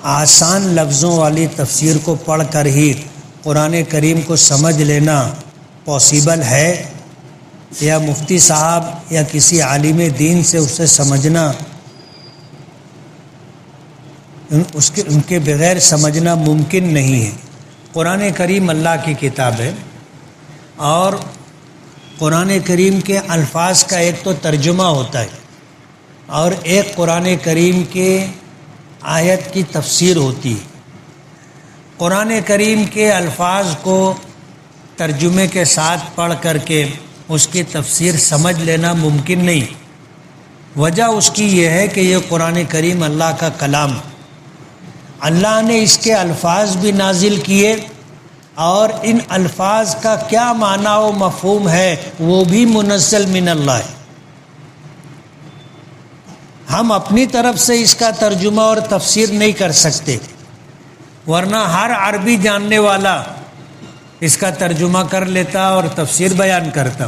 آسان لفظوں والی تفسیر کو پڑھ کر ہی قرآن کریم کو سمجھ لینا پاسبل ہے، یا مفتی صاحب یا کسی عالم دین سے اسے سمجھنا ان کے بغیر سمجھنا ممکن نہیں ہے؟ قرآن کریم اللہ کی کتاب ہے، اور قرآن کریم کے الفاظ کا ایک تو ترجمہ ہوتا ہے اور ایک قرآن کریم کے آیت کی تفسیر ہوتی ہے۔ قرآن کریم کے الفاظ کو ترجمے کے ساتھ پڑھ کر کے اس کی تفسیر سمجھ لینا ممکن نہیں۔ وجہ اس کی یہ ہے کہ یہ قرآن کریم اللہ کا کلام، اللہ نے اس کے الفاظ بھی نازل کیے اور ان الفاظ کا کیا معنی و مفہوم ہے وہ بھی منزل من اللہ ہے۔ ہم اپنی طرف سے اس کا ترجمہ اور تفسیر نہیں کر سکتے، ورنہ ہر عربی جاننے والا اس کا ترجمہ کر لیتا اور تفسیر بیان کرتا۔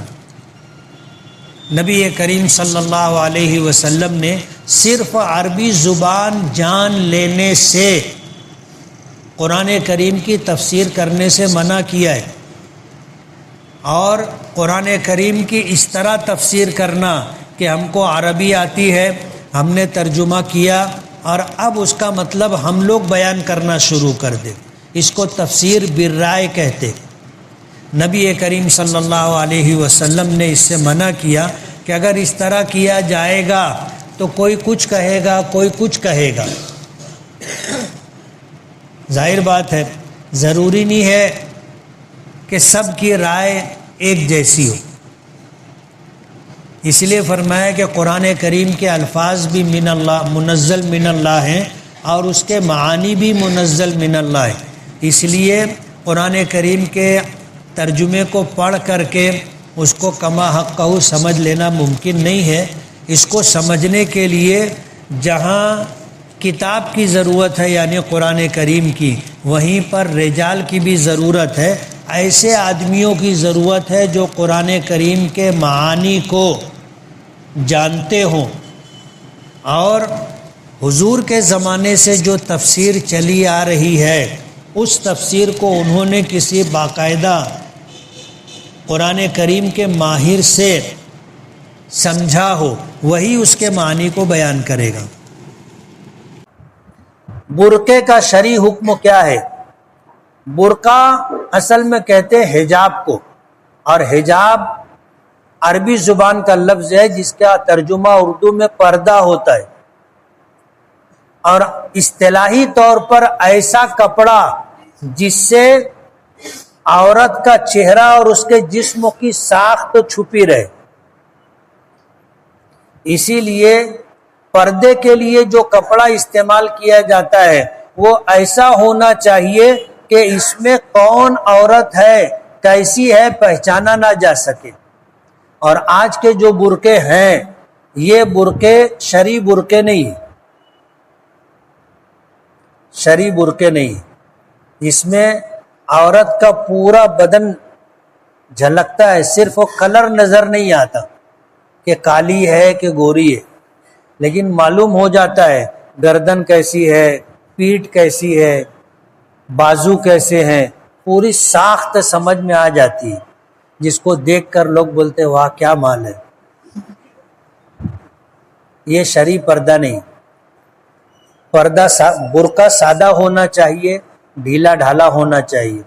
نبی کریم صلی اللہ علیہ وسلم نے صرف عربی زبان جان لینے سے قرآن کریم کی تفسیر کرنے سے منع کیا ہے، اور قرآن کریم کی اس طرح تفسیر کرنا کہ ہم کو عربی آتی ہے، ہم نے ترجمہ کیا اور اب اس کا مطلب ہم لوگ بیان کرنا شروع کر دیں، اس کو تفسیر بالرائے کہتے۔ نبی کریم صلی اللہ علیہ وسلم نے اس سے منع کیا کہ اگر اس طرح کیا جائے گا تو کوئی کچھ کہے گا، کوئی کچھ کہے گا۔ ظاہر بات ہے، ضروری نہیں ہے کہ سب کی رائے ایک جیسی ہو، اس لیے فرمایا کہ قرآن کریم کے الفاظ بھی من اللہ، منزل من اللہ ہیں، اور اس کے معانی بھی منزل من اللہ ہیں۔ اس لیے قرآن کریم کے ترجمے کو پڑھ کر کے اس کو کما حق سمجھ لینا ممکن نہیں ہے۔ اس کو سمجھنے کے لیے جہاں کتاب کی ضرورت ہے یعنی قرآن کریم کی، وہیں پر رجال کی بھی ضرورت ہے، ایسے آدمیوں کی ضرورت ہے جو قرآن کریم کے معانی کو جانتے ہوں۔ اور حضور کے زمانے سے جو تفسیر چلی آ رہی ہے اس تفسیر کو انہوں نے کسی باقاعدہ قرآن کریم کے ماہر سے سمجھا ہو، وہی اس کے معنی کو بیان کرے گا۔ برقعے کا شرعی حکم کیا ہے؟ برقع اصل میں کہتے ہیں حجاب کو، اور حجاب عربی زبان کا لفظ ہے جس کا ترجمہ اردو میں پردہ ہوتا ہے، اور اصطلاحی طور پر ایسا کپڑا جس سے عورت کا چہرہ اور اس کے جسم کی ساخت چھپی رہے۔ اسی لیے پردے کے لیے جو کپڑا استعمال کیا جاتا ہے وہ ایسا ہونا چاہیے کہ اس میں کون عورت ہے، کیسی ہے، پہچانا نہ جا سکے۔ اور آج کے جو برقعے ہیں یہ برقعے شرعی برقعے نہیں، شرعی برقعے نہیں، اس میں عورت کا پورا بدن جھلکتا ہے، صرف وہ کلر نظر نہیں آتا کہ کالی ہے کہ گوری ہے، لیکن معلوم ہو جاتا ہے گردن کیسی ہے، پیٹھ کیسی ہے، بازو کیسے ہیں، پوری ساخت سمجھ میں آ جاتی ہے، جس کو دیکھ کر لوگ بولتے ہیں واہ کیا مال ہے۔ یہ شرعی پردہ نہیں، پردہ برقع سادہ ہونا چاہیے، ڈھیلا ڈھالا ہونا چاہیے۔